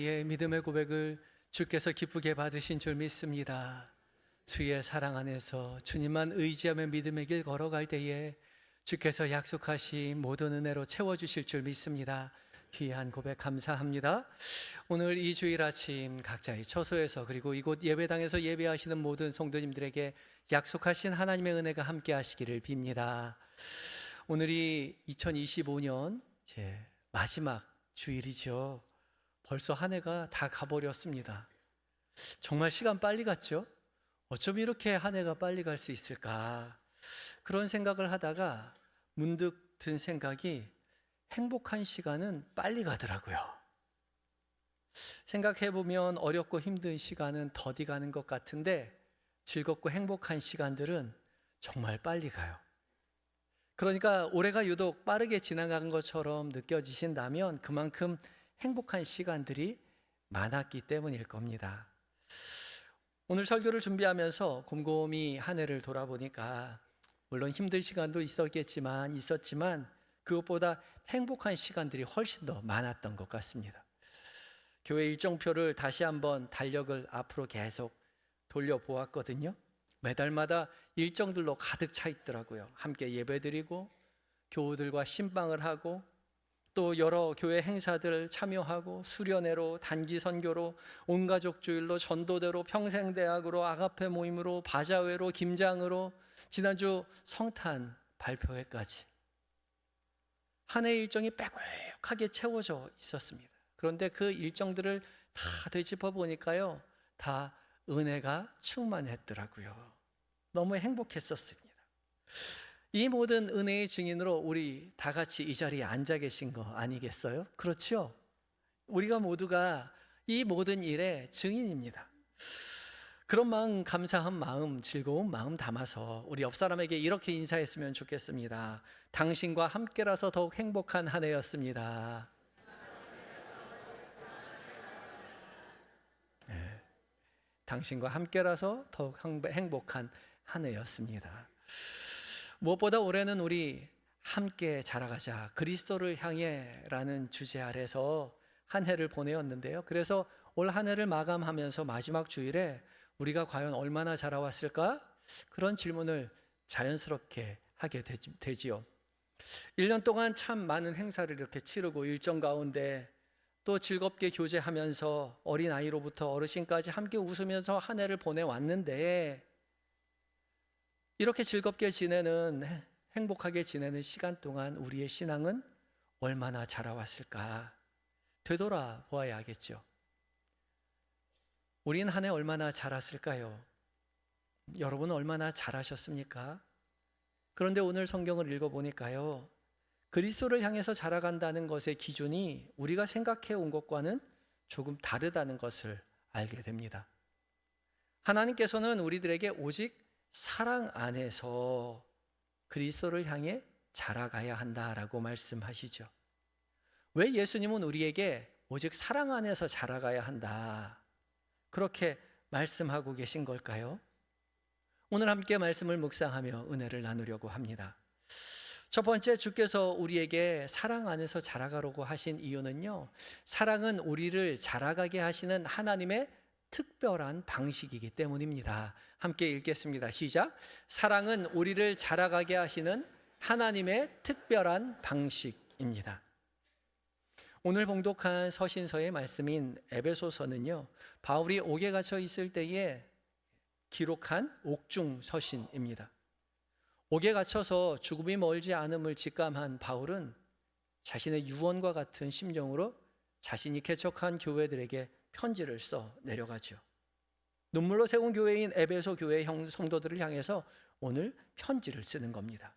저의 믿음의 고백을 주께서 기쁘게 받으신 줄 믿습니다. 주의 사랑 안에서 주님만 의지하며 믿음의 길 걸어갈 때에 주께서 약속하신 모든 은혜로 채워주실 줄 믿습니다. 귀한 고백 감사합니다. 오늘 이 주일 아침 각자의 처소에서 그리고 이곳 예배당에서 예배하시는 모든 성도님들에게 약속하신 하나님의 은혜가 함께 하시기를 빕니다. 오늘이 2025년 제 마지막 주일이죠. 벌써 한 해가 다 가버렸습니다. 정말 시간 빨리 갔죠? 어쩜 이렇게 한 해가 빨리 갈 수 있을까? 그런 생각을 하다가 문득 든 생각이 행복한 시간은 빨리 가더라고요. 생각해보면 어렵고 힘든 시간은 더디 가는 것 같은데 즐겁고 행복한 시간들은 정말 빨리 가요. 그러니까 올해가 유독 빠르게 지나간 것처럼 느껴지신다면 그만큼 행복한 시간들이 많았기 때문일 겁니다. 오늘 설교를 준비하면서 곰곰이 한 해를 돌아보니까 물론 힘든 시간도 있었지만 그것보다 행복한 시간들이 훨씬 더 많았던 것 같습니다. 교회 일정표를 다시 한번 달력을 앞으로 계속 돌려보았거든요. 매달마다 일정들로 가득 차 있더라고요. 함께 예배드리고 교우들과 신방을 하고 또 여러 교회 행사들 참여하고 수련회로 단기 선교로 온가족 주일로 전도대로 평생대학으로 아가페 모임으로 바자회로 김장으로 지난주 성탄 발표회까지 한 해 일정이 빼곡하게 채워져 있었습니다. 그런데 그 일정들을 다 되짚어 보니까요, 다 은혜가 충만했더라고요. 너무 행복했었습니다. 이 모든 은혜의 증인으로 우리 다 같이 이 자리에 앉아 계신 거 아니겠어요? 그렇죠? 우리가 모두가 이 모든 일의 증인입니다. 그런 마음, 감사한 마음, 즐거운 마음 담아서 우리 옆 사람에게 이렇게 인사했으면 좋겠습니다. 당신과 함께라서 더욱 행복한 한 해였습니다. 네, 당신과 함께라서 더욱 행복한 한 해였습니다. 무엇보다 올해는 우리 함께 자라가자 그리스도를 향해 라는 주제 아래서 한 해를 보내었는데요. 그래서 올 한 해를 마감하면서 마지막 주일에 우리가 과연 얼마나 자라왔을까? 그런 질문을 자연스럽게 하게 되지요. 1년 동안 참 많은 행사를 이렇게 치르고 일정 가운데 또 즐겁게 교제하면서 어린아이로부터 어르신까지 함께 웃으면서 한 해를 보내왔는데 이렇게 즐겁게 지내는, 행복하게 지내는 시간 동안 우리의 신앙은 얼마나 자라왔을까? 되돌아 보아야겠죠. 우린 한 해 얼마나 자랐을까요? 여러분은 얼마나 자라셨습니까? 그런데 오늘 성경을 읽어보니까요, 그리스도를 향해서 자라간다는 것의 기준이 우리가 생각해 온 것과는 조금 다르다는 것을 알게 됩니다. 하나님께서는 우리들에게 오직 사랑 안에서 그리스도를 향해 자라가야 한다라고 말씀하시죠. 왜 예수님은 우리에게 오직 사랑 안에서 자라가야 한다, 그렇게 말씀하고 계신 걸까요? 오늘 함께 말씀을 묵상하며 은혜를 나누려고 합니다. 첫 번째, 주께서 우리에게 사랑 안에서 자라가려고 하신 이유는요, 사랑은 우리를 자라가게 하시는 하나님의 특별한 방식이기 때문입니다. 함께 읽겠습니다. 시작. 사랑은 우리를 자라가게 하시는 하나님의 특별한 방식입니다. 오늘 봉독한 서신서의 말씀인 에베소서는요, 바울이 옥에 갇혀 있을 때에 기록한 옥중 서신입니다. 옥에 갇혀서 죽음이 멀지 않음을 직감한 바울은 자신의 유언과 같은 심정으로 자신이 개척한 교회들에게 편지를 써 내려가죠. 눈물로 세운 교회인 에베소 교회 성도들을 향해서 오늘 편지를 쓰는 겁니다.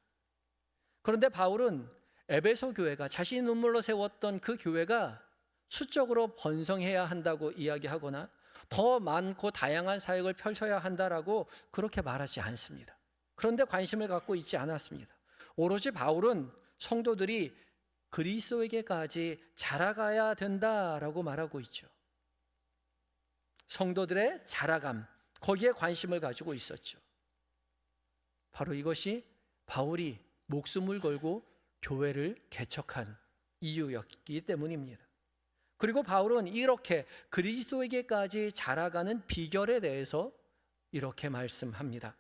그런데 바울은 에베소 교회가 자신이 눈물로 세웠던 그 교회가 수적으로 번성해야 한다고 이야기하거나 더 많고 다양한 사역을 펼쳐야 한다라고 그렇게 말하지 않습니다. 그런데 관심을 갖고 있지 않았습니다. 오로지 바울은 성도들이 그리스도에게까지 자라가야 된다라고 말하고 있죠. 성도들의 자라감, 거기에 관심을 가지고 있었죠. 바로 이것이 바울이 목숨을 걸고 교회를 개척한 이유였기 때문입니다. 그리고 바울은 이렇게 그리스도에게까지 자라가는 비결에 대해서 이렇게 말씀합니다.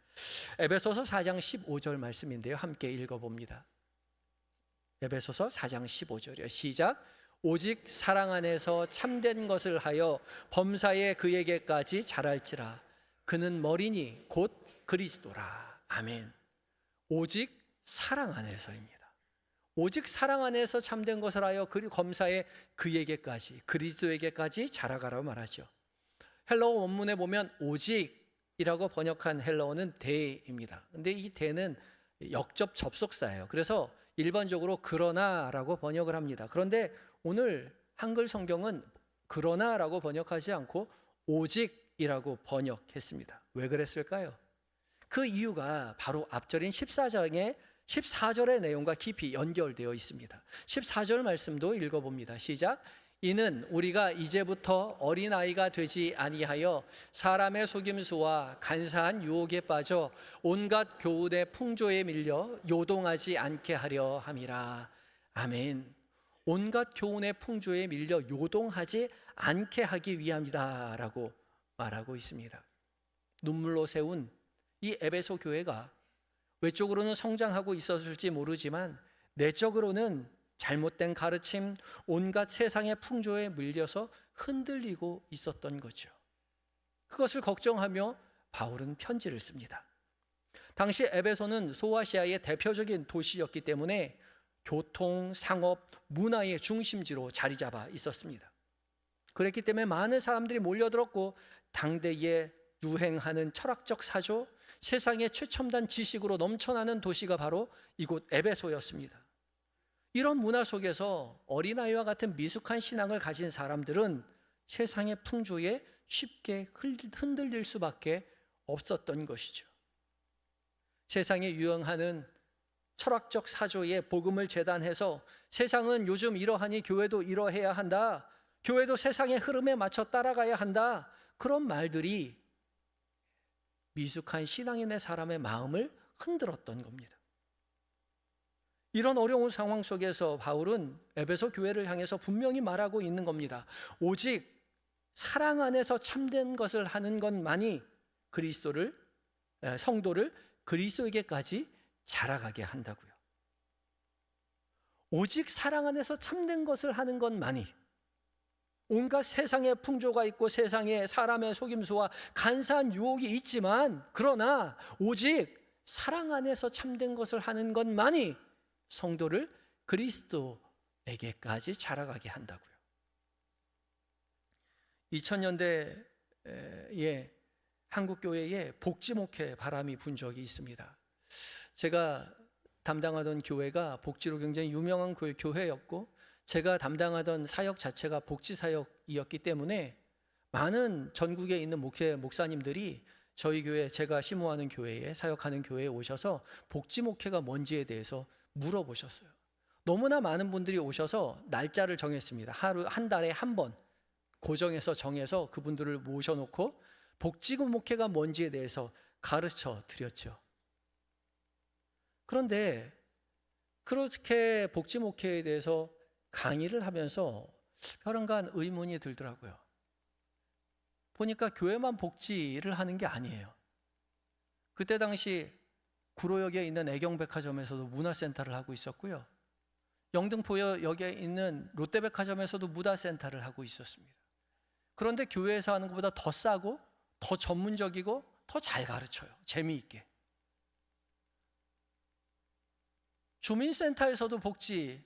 에베소서 4장 15절 말씀인데요. 함께 읽어봅니다. 에베소서 4장 15절이요. 시작. 오직 사랑 안에서 참된 것을 하여 범사에 그에게까지 자랄지라. 그는 머리니 곧 그리스도라. 아멘. 오직 사랑 안에서입니다. 오직 사랑 안에서 참된 것을 하여 검사에 그에게까지, 그리스도에게까지 자라가라고 말하죠. 헬라어 원문에 보면 오직이라고 번역한 헬라어는 대입니다. 근데 이 대는 역접 접속사예요. 그래서 일반적으로 그러나라고 번역을 합니다. 그런데 오늘 한글 성경은 그러나라고 번역하지 않고 오직이라고 번역했습니다. 왜 그랬을까요? 그 이유가 바로 앞절인 14절의 내용과 깊이 연결되어 있습니다. 14절 말씀도 읽어봅니다. 시작. 이는 우리가 이제부터 어린아이가 되지 아니하여 사람의 속임수와 간사한 유혹에 빠져 온갖 교훈의 풍조에 밀려 요동하지 않게 하려 함이라. 아멘. 온갖 교훈의 풍조에 밀려 요동하지 않게 하기 위함이다 라고 말하고 있습니다. 눈물로 세운 이 에베소 교회가 외적으로는 성장하고 있었을지 모르지만 내적으로는 잘못된 가르침, 온갖 세상의 풍조에 물려서 흔들리고 있었던 거죠. 그것을 걱정하며 바울은 편지를 씁니다. 당시 에베소는 소아시아의 대표적인 도시였기 때문에 교통, 상업, 문화의 중심지로 자리 잡아 있었습니다. 그랬기 때문에 많은 사람들이 몰려들었고 당대에 유행하는 철학적 사조, 세상의 최첨단 지식으로 넘쳐나는 도시가 바로 이곳 에베소였습니다. 이런 문화 속에서 어린아이와 같은 미숙한 신앙을 가진 사람들은 세상의 풍조에 쉽게 흔들릴 수밖에 없었던 것이죠. 세상에 유행하는 철학적 사조에 복음을 재단해서 세상은 요즘 이러하니 교회도 이러해야 한다. 교회도 세상의 흐름에 맞춰 따라가야 한다. 그런 말들이 미숙한 신앙인의 사람의 마음을 흔들었던 겁니다. 이런 어려운 상황 속에서 바울은 에베소 교회를 향해서 분명히 말하고 있는 겁니다. 오직 사랑 안에서 참된 것을 하는 것만이 성도를 그리스도에게까지 자라가게 한다고요. 오직 사랑 안에서 참된 것을 하는 것만이, 온갖 세상의 풍조가 있고 세상에 사람의 속임수와 간사한 유혹이 있지만, 그러나 오직 사랑 안에서 참된 것을 하는 것만이 성도를 그리스도에게까지 자라가게 한다고요. 2000년대에 한국교회에 복지목회 바람이 분 적이 있습니다. 제가 담당하던 교회가 복지로 굉장히 유명한 교회였고 제가 담당하던 사역 자체가 복지사역이었기 때문에 많은 전국에 있는 목사님들이 저희 교회, 제가 심호하는 교회에, 사역하는 교회에 오셔서 복지목회가 뭔지에 대해서 물어보셨어요. 너무나 많은 분들이 오셔서 날짜를 정했습니다. 한 달에 한 번 고정해서 정해서 그분들을 모셔놓고 복지목회가 뭔지에 대해서 가르쳐 드렸죠. 그런데 그렇게 복지목회에 대해서 강의를 하면서 여러간 의문이 들더라고요. 보니까 교회만 복지를 하는 게 아니에요. 그때 당시 구로역에 있는 애경백화점에서도 문화센터를 하고 있었고요. 영등포역에 있는 롯데백화점에서도 문화센터를 하고 있었습니다. 그런데 교회에서 하는 것보다 더 싸고 더 전문적이고 더 잘 가르쳐요. 재미있게. 주민센터에서도 복지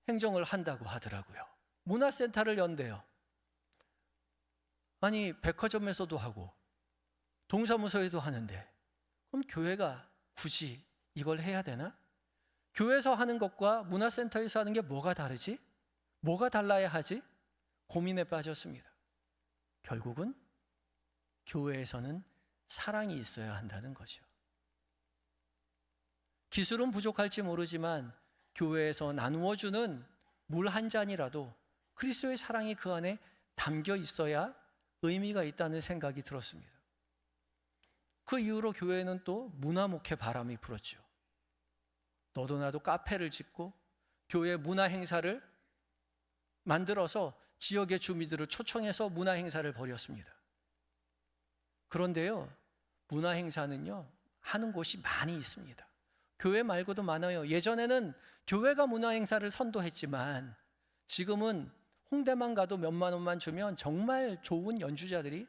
행정을 한다고 하더라고요. 문화센터를 연대요. 아니, 백화점에서도 하고 동사무소에도 하는데 그럼 교회가 굳이 이걸 해야 되나? 교회에서 하는 것과 문화센터에서 하는 게 뭐가 다르지? 뭐가 달라야 하지? 고민에 빠졌습니다. 결국은 교회에서는 사랑이 있어야 한다는 거죠. 기술은 부족할지 모르지만 교회에서 나누어주는 물 한 잔이라도 그리스도의 사랑이 그 안에 담겨 있어야 의미가 있다는 생각이 들었습니다. 그 이후로 교회는 또 문화목회 바람이 불었죠. 너도 나도 카페를 짓고 교회 문화 행사를 만들어서 지역의 주민들을 초청해서 문화 행사를 벌였습니다. 그런데요, 문화 행사는요, 하는 곳이 많이 있습니다. 교회 말고도 많아요. 예전에는 교회가 문화 행사를 선도했지만 지금은 홍대만 가도 몇만 원만 주면 정말 좋은 연주자들이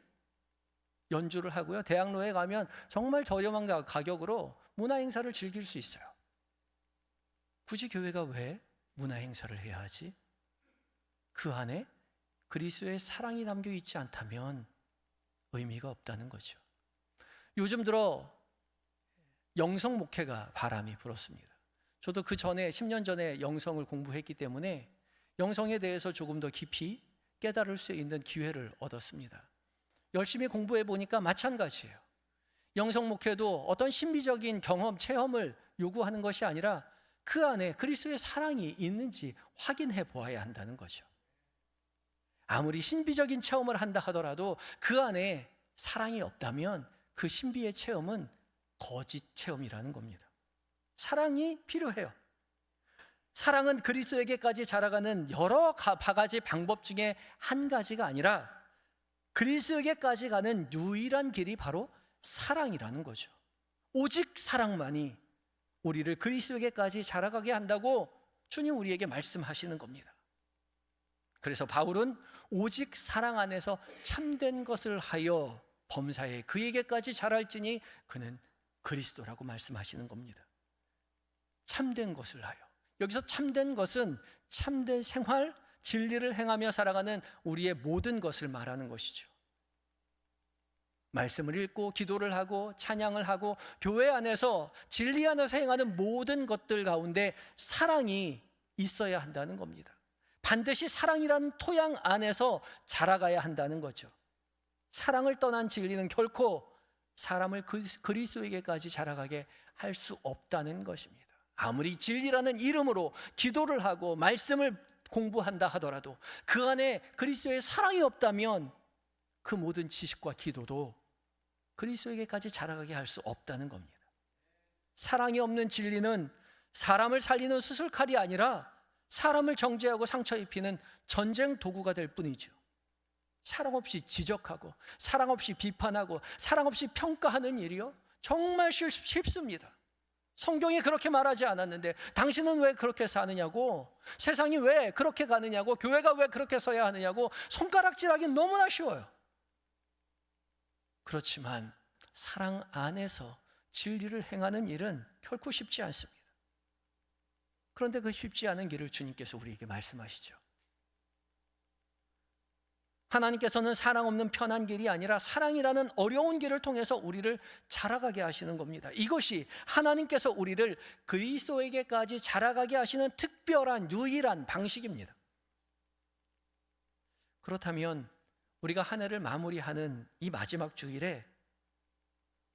연주를 하고요. 대학로에 가면 정말 저렴한 가격으로 문화 행사를 즐길 수 있어요. 굳이 교회가 왜 문화 행사를 해야 하지? 그 안에 그리스도의 사랑이 담겨 있지 않다면 의미가 없다는 거죠. 요즘 들어 영성 목회가 바람이 불었습니다. 저도 그 전에 10년 전에 영성을 공부했기 때문에 영성에 대해서 조금 더 깊이 깨달을 수 있는 기회를 얻었습니다. 열심히 공부해 보니까 마찬가지예요. 영성 목회도 어떤 신비적인 경험, 체험을 요구하는 것이 아니라 그 안에 그리스도의 사랑이 있는지 확인해 보아야 한다는 거죠. 아무리 신비적인 체험을 한다 하더라도 그 안에 사랑이 없다면 그 신비의 체험은 거짓 체험이라는 겁니다. 사랑이 필요해요. 사랑은 그리스도에게까지 자라가는 여러 바가지 방법 중에 한 가지가 아니라 그리스도에게까지 가는 유일한 길이 바로 사랑이라는 거죠. 오직 사랑만이 우리를 그리스도에게까지 자라가게 한다고 주님 우리에게 말씀하시는 겁니다. 그래서 바울은 오직 사랑 안에서 참된 것을 하여 범사에 그에게까지 자랄지니 그는 그리스도라고 말씀하시는 겁니다. 참된 것을 하여. 여기서 참된 것은 참된 생활, 진리를 행하며 살아가는 우리의 모든 것을 말하는 것이죠. 말씀을 읽고 기도를 하고 찬양을 하고 교회 안에서 진리 안에서 행하는 모든 것들 가운데 사랑이 있어야 한다는 겁니다. 반드시 사랑이라는 토양 안에서 자라가야 한다는 거죠. 사랑을 떠난 진리는 결코 사람을 그리스도에게까지 자라가게 할 수 없다는 것입니다. 아무리 진리라는 이름으로 기도를 하고 말씀을 공부한다 하더라도 그 안에 그리스도의 사랑이 없다면 그 모든 지식과 기도도 그리스도에게까지 자라가게 할 수 없다는 겁니다. 사랑이 없는 진리는 사람을 살리는 수술칼이 아니라 사람을 정죄하고 상처 입히는 전쟁 도구가 될 뿐이죠. 사랑 없이 지적하고 사랑 없이 비판하고 사랑 없이 평가하는 일이요 정말 쉽습니다. 성경이 그렇게 말하지 않았는데 당신은 왜 그렇게 사느냐고, 세상이 왜 그렇게 가느냐고, 교회가 왜 그렇게 서야 하느냐고 손가락질하기 너무나 쉬워요. 그렇지만 사랑 안에서 진리를 행하는 일은 결코 쉽지 않습니다. 그런데 그 쉽지 않은 길을 주님께서 우리에게 말씀하시죠. 하나님께서는 사랑 없는 편한 길이 아니라 사랑이라는 어려운 길을 통해서 우리를 자라가게 하시는 겁니다. 이것이 하나님께서 우리를 그리스도에게까지 자라가게 하시는 특별한 유일한 방식입니다. 그렇다면 우리가 한 해를 마무리하는 이 마지막 주일에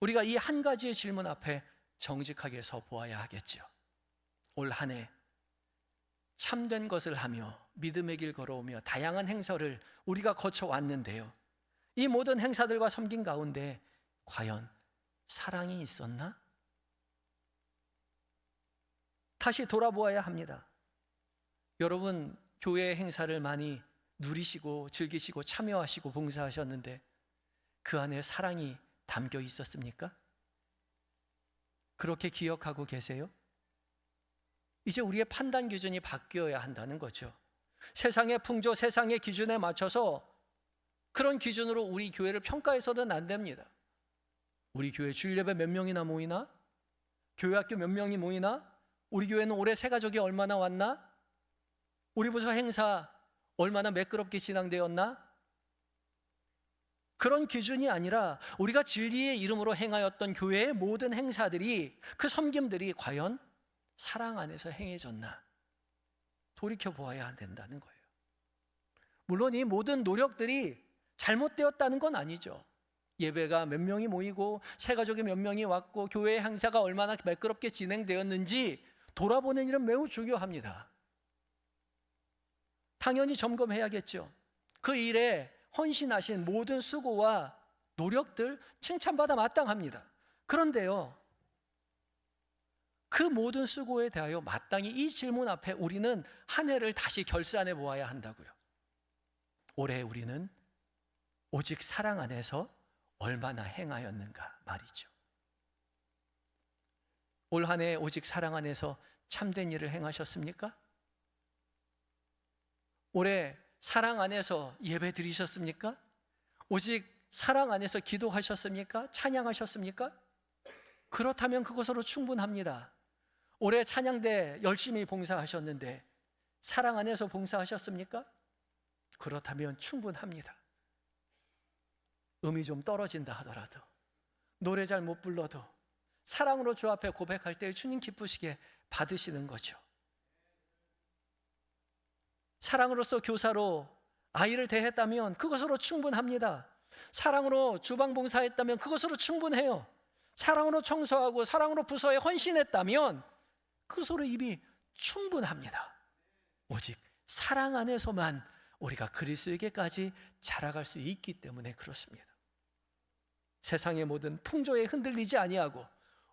우리가 이 한 가지의 질문 앞에 정직하게 서 보아야 하겠죠. 올 한 해 참된 것을 하며 믿음의 길 걸어오며 다양한 행사를 우리가 거쳐왔는데요, 이 모든 행사들과 섬긴 가운데 과연 사랑이 있었나? 다시 돌아보아야 합니다. 여러분 교회 행사를 많이 누리시고 즐기시고 참여하시고 봉사하셨는데 그 안에 사랑이 담겨 있었습니까? 그렇게 기억하고 계세요? 이제 우리의 판단 기준이 바뀌어야 한다는 거죠. 세상의 풍조, 세상의 기준에 맞춰서 그런 기준으로 우리 교회를 평가해서는 안 됩니다. 우리 교회 주일 예배 몇 명이나 모이나? 교회 학교 몇 명이 모이나? 우리 교회는 올해 새가족이 얼마나 왔나? 우리 부서 행사 얼마나 매끄럽게 진행되었나? 그런 기준이 아니라 우리가 진리의 이름으로 행하였던 교회의 모든 행사들이, 그 섬김들이 과연 사랑 안에서 행해졌나 돌이켜보아야 된다는 거예요. 물론 이 모든 노력들이 잘못되었다는 건 아니죠. 예배가 몇 명이 모이고 새가족이 몇 명이 왔고 교회의 행사가 얼마나 매끄럽게 진행되었는지 돌아보는 일은 매우 중요합니다. 당연히 점검해야겠죠. 그 일에 헌신하신 모든 수고와 노력들 칭찬받아 마땅합니다. 그런데요, 그 모든 수고에 대하여 마땅히 이 질문 앞에 우리는 한 해를 다시 결산해 보아야 한다고요. 올해 우리는 오직 사랑 안에서 얼마나 행하였는가 말이죠. 올 한 해 오직 사랑 안에서 참된 일을 행하셨습니까? 올해 사랑 안에서 예배 드리셨습니까? 오직 사랑 안에서 기도하셨습니까? 찬양하셨습니까? 그렇다면 그것으로 충분합니다. 올해 찬양대 열심히 봉사하셨는데 사랑 안에서 봉사하셨습니까? 그렇다면 충분합니다. 음이 좀 떨어진다 하더라도, 노래 잘 못 불러도 사랑으로 주 앞에 고백할 때 주님 기쁘시게 받으시는 거죠. 사랑으로서 교사로 아이를 대했다면 그것으로 충분합니다. 사랑으로 주방 봉사했다면 그것으로 충분해요. 사랑으로 청소하고 사랑으로 부서에 헌신했다면 그것으로 입이 충분합니다. 오직 사랑 안에서만 우리가 그리스도에게까지 자라갈 수 있기 때문에 그렇습니다. 세상의 모든 풍조에 흔들리지 아니하고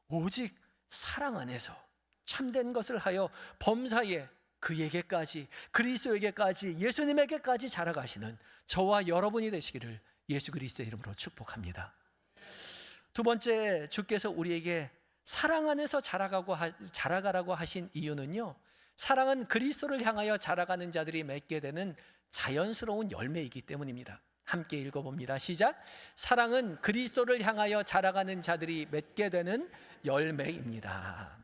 오직 사랑 안에서 참된 것을 하여 범사에 그에게까지, 그리스도에게까지, 예수님에게까지 자라가시는 저와 여러분이 되시기를 예수 그리스도의 이름으로 축복합니다. 두 번째, 주께서 우리에게 사랑 안에서 자라가라고 하신 이유는요, 사랑은 그리스도를 향하여 자라가는 자들이 맺게 되는 자연스러운 열매이기 때문입니다. 함께 읽어봅니다. 시작. 사랑은 그리스도를 향하여 자라가는 자들이 맺게 되는 열매입니다.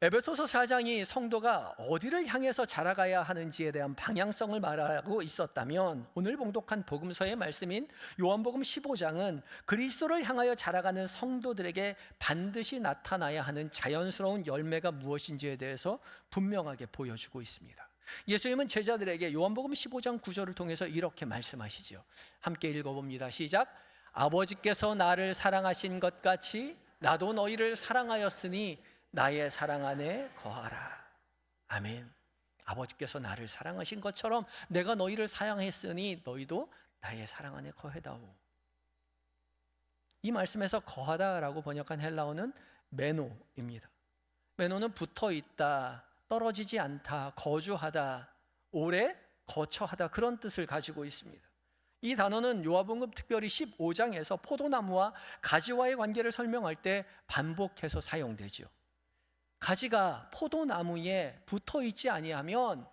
에베소서 4장이 성도가 어디를 향해서 자라가야 하는지에 대한 방향성을 말하고 있었다면, 오늘 봉독한 복음서의 말씀인 요한복음 15장은 그리스도를 향하여 자라가는 성도들에게 반드시 나타나야 하는 자연스러운 열매가 무엇인지에 대해서 분명하게 보여주고 있습니다. 예수님은 제자들에게 요한복음 15장 9절을 통해서 이렇게 말씀하시죠. 함께 읽어봅니다. 시작. 아버지께서 나를 사랑하신 것 같이 나도 너희를 사랑하였으니 나의 사랑 안에 거하라. 아멘. 아버지께서 나를 사랑하신 것처럼 내가 너희를 사랑했으니 너희도 나의 사랑 안에 거해다오. 이 말씀에서 거하다라고 번역한 헬라어는 메노입니다. 메노는 붙어있다, 떨어지지 않다, 거주하다, 오래 거처하다, 그런 뜻을 가지고 있습니다. 이 단어는 요한복음 특별히 15장에서 포도나무와 가지와의 관계를 설명할 때 반복해서 사용되죠. 가지가 포도나무에 붙어있지 아니하면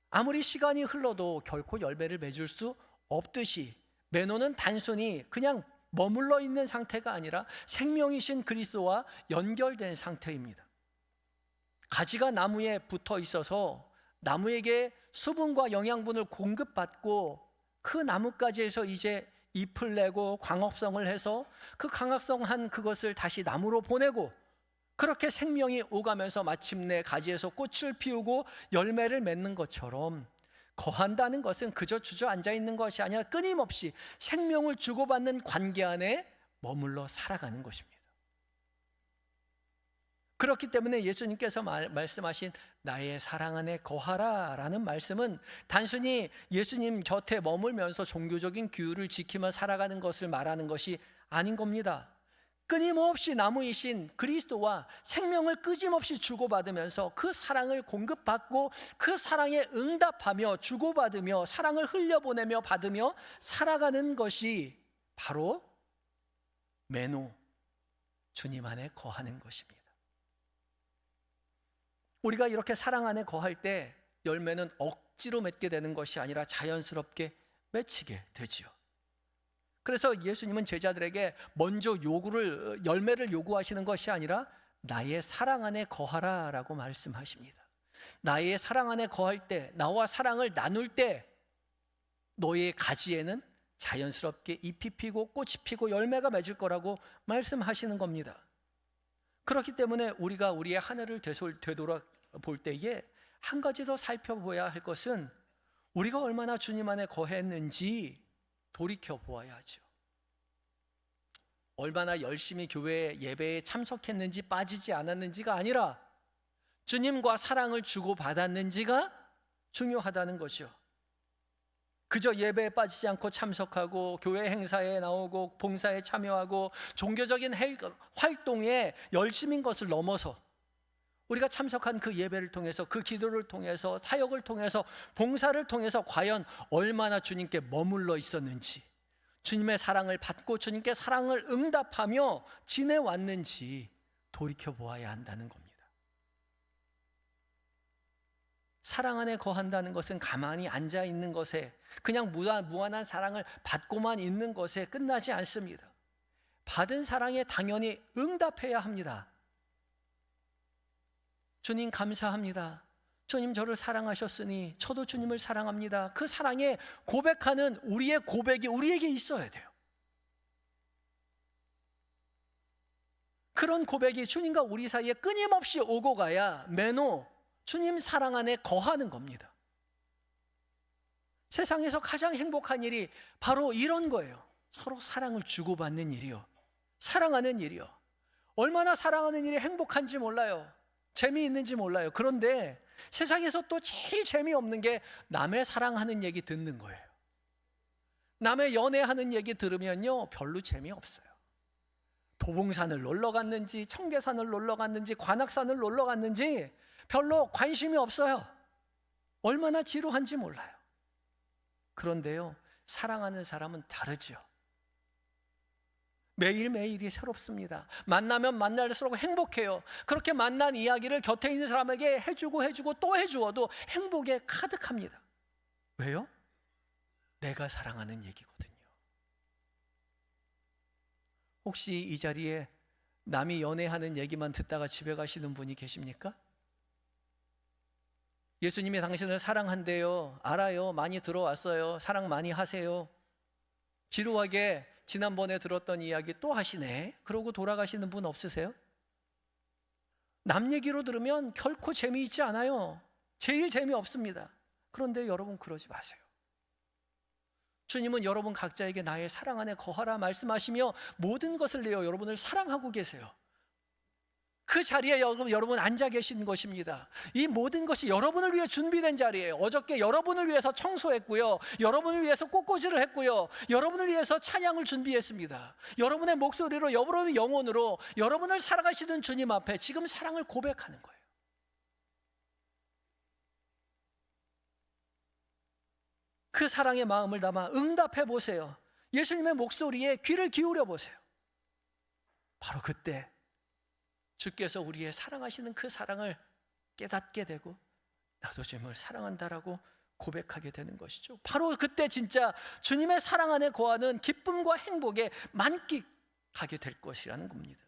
아무리 시간이 흘러도 결코 열매를 맺을 수 없듯이, 메노는 단순히 그냥 머물러 있는 상태가 아니라 생명이신 그리스도와 연결된 상태입니다. 가지가 나무에 붙어 있어서 나무에게 수분과 영양분을 공급받고 그 나뭇가지에서 이제 잎을 내고 광합성을 해서 그 광합성한 그것을 다시 나무로 보내고, 그렇게 생명이 오가면서 마침내 가지에서 꽃을 피우고 열매를 맺는 것처럼, 거한다는 것은 그저 주저앉아 있는 것이 아니라 끊임없이 생명을 주고받는 관계 안에 머물러 살아가는 것입니다. 그렇기 때문에 예수님께서 말씀하신 나의 사랑 안에 거하라 라는 말씀은 단순히 예수님 곁에 머물면서 종교적인 규율을 지키며 살아가는 것을 말하는 것이 아닌 겁니다. 끊임없이 나무이신 그리스도와 생명을 끊임없이 주고받으면서 그 사랑을 공급받고 그 사랑에 응답하며 주고받으며 사랑을 흘려보내며 받으며 살아가는 것이 바로 메노, 주님 안에 거하는 것입니다. 우리가 이렇게 사랑 안에 거할 때 열매는 억지로 맺게 되는 것이 아니라 자연스럽게 맺히게 되지요. 그래서 예수님은 제자들에게 먼저 열매를 요구하시는 것이 아니라 나의 사랑 안에 거하라 라고 말씀하십니다. 나의 사랑 안에 거할 때, 나와 사랑을 나눌 때 너의 가지에는 자연스럽게 잎이 피고 꽃이 피고 열매가 맺을 거라고 말씀하시는 겁니다. 그렇기 때문에 우리가 우리의 한 해를 되돌아볼 때에 한 가지 더 살펴봐야 할 것은 우리가 얼마나 주님 안에 거했는지 돌이켜 보아야 하죠. 얼마나 열심히 교회 예배에 참석했는지 빠지지 않았는지가 아니라 주님과 사랑을 주고받았는지가 중요하다는 거죠. 그저 예배에 빠지지 않고 참석하고 교회 행사에 나오고 봉사에 참여하고 종교적인 활동에 열심인 것을 넘어서 우리가 참석한 그 예배를 통해서, 그 기도를 통해서, 사역을 통해서, 봉사를 통해서 과연 얼마나 주님께 머물러 있었는지, 주님의 사랑을 받고 주님께 사랑을 응답하며 지내왔는지 돌이켜보아야 한다는 겁니다. 사랑 안에 거한다는 것은 가만히 앉아있는 것에, 그냥 무한한 사랑을 받고만 있는 것에 끝나지 않습니다. 받은 사랑에 당연히 응답해야 합니다. 주님 감사합니다. 주님 저를 사랑하셨으니 저도 주님을 사랑합니다. 그 사랑에 고백하는 우리의 고백이 우리에게 있어야 돼요. 그런 고백이 주님과 우리 사이에 끊임없이 오고 가야 매너 주님 사랑 안에 거하는 겁니다. 세상에서 가장 행복한 일이 바로 이런 거예요. 서로 사랑을 주고받는 일이요, 사랑하는 일이요. 얼마나 사랑하는 일이 행복한지 몰라요. 재미있는지 몰라요. 그런데 세상에서 또 제일 재미없는 게 남의 사랑하는 얘기 듣는 거예요. 남의 연애하는 얘기 들으면요, 별로 재미없어요. 도봉산을 놀러 갔는지, 청계산을 놀러 갔는지, 관악산을 놀러 갔는지 별로 관심이 없어요. 얼마나 지루한지 몰라요. 그런데요, 사랑하는 사람은 다르죠. 매일매일이 새롭습니다. 만나면 만날수록 행복해요. 그렇게 만난 이야기를 곁에 있는 사람에게 해주고 또 해주어도 행복에 가득합니다. 왜요? 내가 사랑하는 얘기거든요. 혹시 이 자리에 남이 연애하는 얘기만 듣다가 집에 가시는 분이 계십니까? 예수님이 당신을 사랑한대요. 알아요. 많이 들어왔어요. 사랑 많이 하세요. 지루하게 지난번에 들었던 이야기 또 하시네. 그러고 돌아가시는 분 없으세요? 남 얘기로 들으면 결코 재미있지 않아요. 제일 재미없습니다. 그런데 여러분 그러지 마세요. 주님은 여러분 각자에게 나의 사랑 안에 거하라 말씀하시며 모든 것을 내어 여러분을 사랑하고 계세요. 그 자리에 여러분 앉아 계신 것입니다. 이 모든 것이 여러분을 위해 준비된 자리예요. 어저께 여러분을 위해서 청소했고요, 여러분을 위해서 꽃꽂이를 했고요, 여러분을 위해서 찬양을 준비했습니다. 여러분의 목소리로, 여러분의 영혼으로 여러분을 사랑하시는 주님 앞에 지금 사랑을 고백하는 거예요. 그 사랑의 마음을 담아 응답해 보세요. 예수님의 목소리에 귀를 기울여 보세요. 바로 그때 주께서 우리의 사랑하시는 그 사랑을 깨닫게 되고 나도 주님을 사랑한다라고 고백하게 되는 것이죠. 바로 그때 진짜 주님의 사랑 안에 거하는 기쁨과 행복에 만끽하게 될 것이라는 겁니다.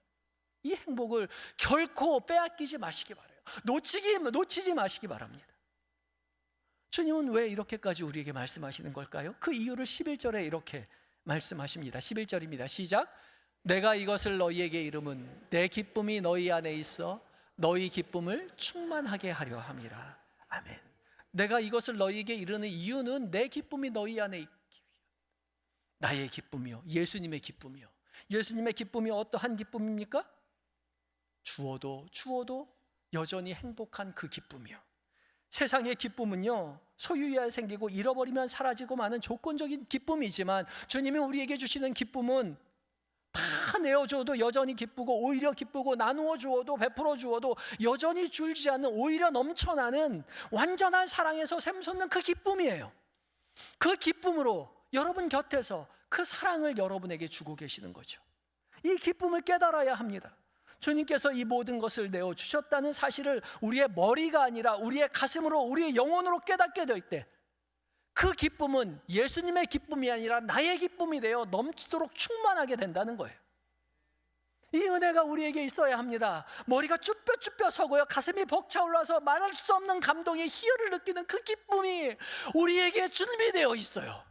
이 행복을 결코 빼앗기지 마시기 바라요. 놓치지 마시기 바랍니다. 주님은 왜 이렇게까지 우리에게 말씀하시는 걸까요? 그 이유를 11절에 이렇게 말씀하십니다. 11절입니다. 시작. 내가 이것을 너희에게 이름은 내 기쁨이 너희 안에 있어 너희 기쁨을 충만하게 하려 함이라. 아멘. 내가 이것을 너희에게 이르는 이유는 내 기쁨이 너희 안에 있기 위함. 나의 기쁨이요, 예수님의 기쁨이요. 예수님의 기쁨이 어떠한 기쁨입니까? 주어도 여전히 행복한 그 기쁨이요. 세상의 기쁨은요, 소유해야 생기고 잃어버리면 사라지고 마는 조건적인 기쁨이지만 주님이 우리에게 주시는 기쁨은 다 내어줘도 여전히 기쁘고, 오히려 기쁘고, 나누어 주어도, 베풀어 주어도 여전히 줄지 않는, 오히려 넘쳐나는 완전한 사랑에서 샘솟는 그 기쁨이에요. 그 기쁨으로 여러분 곁에서 그 사랑을 여러분에게 주고 계시는 거죠. 이 기쁨을 깨달아야 합니다. 주님께서 이 모든 것을 내어주셨다는 사실을 우리의 머리가 아니라 우리의 가슴으로, 우리의 영혼으로 깨닫게 될 때 그 기쁨은 예수님의 기쁨이 아니라 나의 기쁨이 되어 넘치도록 충만하게 된다는 거예요. 이 은혜가 우리에게 있어야 합니다. 머리가 쭈뼛쭈뼛 서고요, 가슴이 벅차올라서 말할 수 없는 감동의 희열을 느끼는 그 기쁨이 우리에게 준비되어 있어요.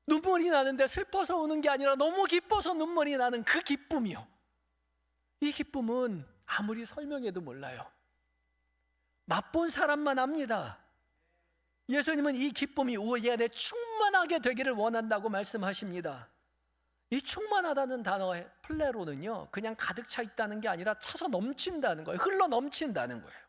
눈물이 나는데 슬퍼서 우는 게 아니라 너무 기뻐서 눈물이 나는 그 기쁨이요. 이 기쁨은 아무리 설명해도 몰라요. 맛본 사람만 압니다. 예수님은 이 기쁨이 우리 안에 충만하게 되기를 원한다고 말씀하십니다. 이 충만하다는 단어의 플레로는요, 그냥 가득 차 있다는 게 아니라 차서 넘친다는 거예요. 흘러 넘친다는 거예요.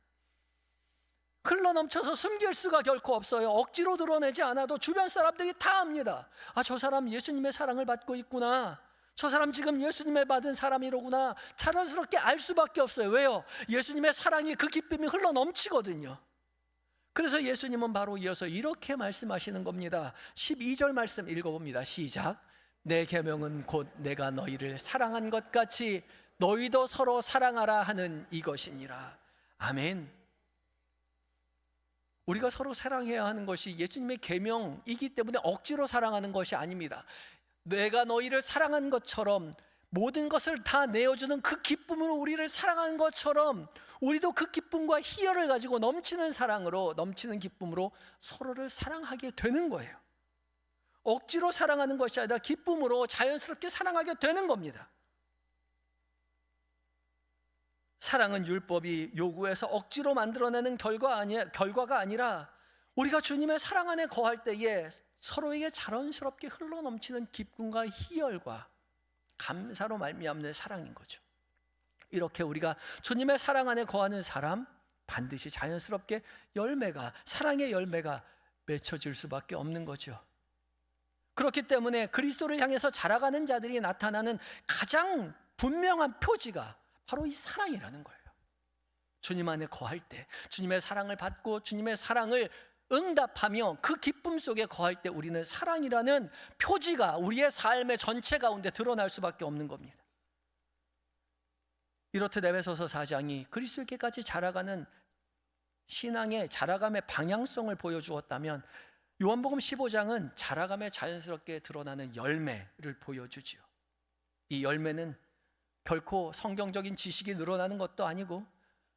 흘러 넘쳐서 숨길 수가 결코 없어요. 억지로 드러내지 않아도 주변 사람들이 다 압니다. 아, 저 사람 예수님의 사랑을 받고 있구나. 저 사람 지금 예수님을 받은 사람이로구나 자연스럽게 알 수밖에 없어요. 왜요? 예수님의 사랑이, 그 기쁨이 흘러 넘치거든요. 그래서 예수님은 바로 이어서 이렇게 말씀하시는 겁니다. 12절 말씀 읽어봅니다. 시작. 내 계명은 곧 내가 너희를 사랑한 것 같이 너희도 서로 사랑하라 하는 이것이니라. 아멘. 우리가 서로 사랑해야 하는 것이 예수님의 계명이기 때문에 억지로 사랑하는 것이 아닙니다. 내가 너희를 사랑한 것처럼, 모든 것을 다 내어주는 그 기쁨으로 우리를 사랑하는 것처럼 우리도 그 기쁨과 희열을 가지고 넘치는 사랑으로, 넘치는 기쁨으로 서로를 사랑하게 되는 거예요. 억지로 사랑하는 것이 아니라 기쁨으로 자연스럽게 사랑하게 되는 겁니다. 사랑은 율법이 요구해서 억지로 만들어내는 결과가 아니라 우리가 주님의 사랑 안에 거할 때에 서로에게 자연스럽게 흘러넘치는 기쁨과 희열과 감사로 말미암는 사랑인 거죠. 이렇게 우리가 주님의 사랑 안에 거하는 사람, 반드시 자연스럽게 사랑의 열매가 맺혀질 수밖에 없는 거죠. 그렇기 때문에 그리스도를 향해서 자라가는 자들이 나타나는 가장 분명한 표지가 바로 이 사랑이라는 거예요. 주님 안에 거할 때, 주님의 사랑을 받고 주님의 사랑을 응답하며 그 기쁨 속에 거할 때 우리는 사랑이라는 표지가 우리의 삶의 전체 가운데 드러날 수밖에 없는 겁니다. 이렇듯 에베소서 4장이 그리스도께까지 자라가는 신앙의 자라감의 방향성을 보여주었다면, 요한복음 15장은 자라감에 자연스럽게 드러나는 열매를 보여주지요. 이 열매는 결코 성경적인 지식이 늘어나는 것도 아니고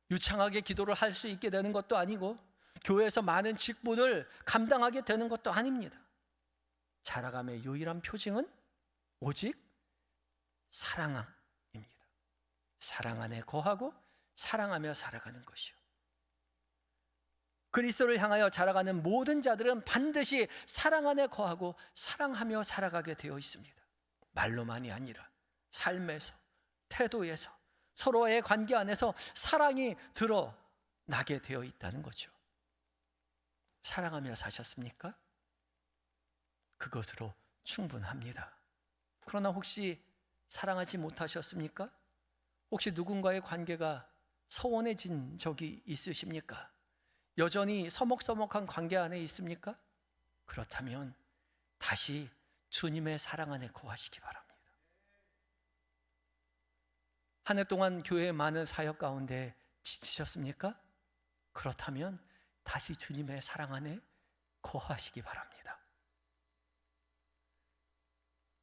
유창하게 기도를 할 수 있게 되는 것도 아니고 교회에서 많은 직분을 감당하게 되는 것도 아닙니다. 자라감의 유일한 표징은 오직 사랑입니다. 사랑 안에 거하고 사랑하며 살아가는 것이요. 그리스도를 향하여 자라가는 모든 자들은 반드시 사랑 안에 거하고 사랑하며 살아가게 되어 있습니다. 말로만이 아니라 삶에서, 태도에서, 서로의 관계 안에서 사랑이 드러나게 되어 있다는 거죠. 사랑하며 사셨습니까? 그것으로 충분합니다. 그러나 혹시 사랑하지 못하셨습니까? 혹시 누군가의 관계가 서원해진 적이 있으십니까? 여전히 서먹서먹한 관계 안에 있습니까? 그렇다면 다시 주님의 사랑 안에 거하시기 바랍니다. 한 해 동안 교회의 많은 사역 가운데 지치셨습니까? 그렇다면 다시 주님의 사랑 안에 거하시기 바랍니다.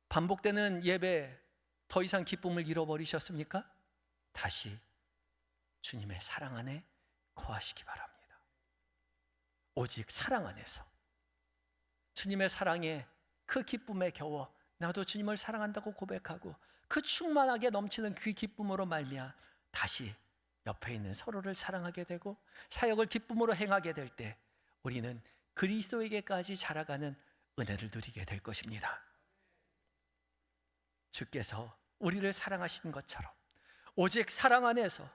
반복되는 예배 더 이상 기쁨을 잃어버리셨습니까? 다시 주님의 사랑 안에 거하시기 바랍니다. 오직 사랑 안에서 주님의 사랑에, 그 기쁨에 겨워 나도 주님을 사랑한다고 고백하고 그 충만하게 넘치는 그 기쁨으로 말미암아 다시 옆에 있는 서로를 사랑하게 되고 사역을 기쁨으로 행하게 될 때 우리는 그리스도에게까지 자라가는 은혜를 누리게 될 것입니다. 주께서 우리를 사랑하신 것처럼 오직 사랑 안에서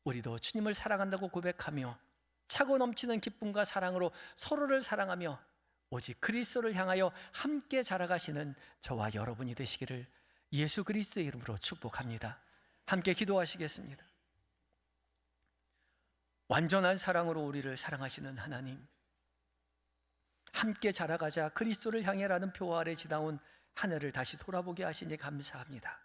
우리도 주님을 사랑한다고 고백하며 차고 넘치는 기쁨과 사랑으로 서로를 사랑하며 오직 그리스도를 향하여 함께 자라가시는 저와 여러분이 되시기를 예수 그리스도의 이름으로 축복합니다. 함께 기도하시겠습니다. 완전한 사랑으로 우리를 사랑하시는 하나님, 함께 자라가자 그리스도를 향해라는 표 아래 지나온 한 해를 다시 돌아보게 하시니 감사합니다.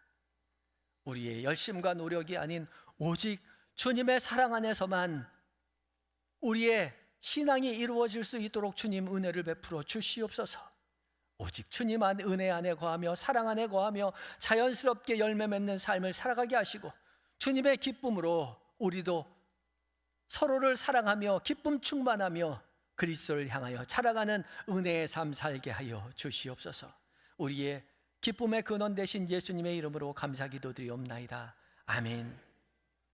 우리의 열심과 노력이 아닌 오직 주님의 사랑 안에서만 우리의 신앙이 이루어질 수 있도록 주님 은혜를 베풀어 주시옵소서. 오직 주님 안 은혜 안에 거하며 사랑 안에 거하며 자연스럽게 열매 맺는 삶을 살아가게 하시고 주님의 기쁨으로 우리도 서로를 사랑하며 기쁨 충만하며 그리스도를 향하여 자라가는 은혜의 삶 살게 하여 주시옵소서. 우리의 기쁨의 근원 되신 예수님의 이름으로 감사 기도드리옵나이다. 아멘.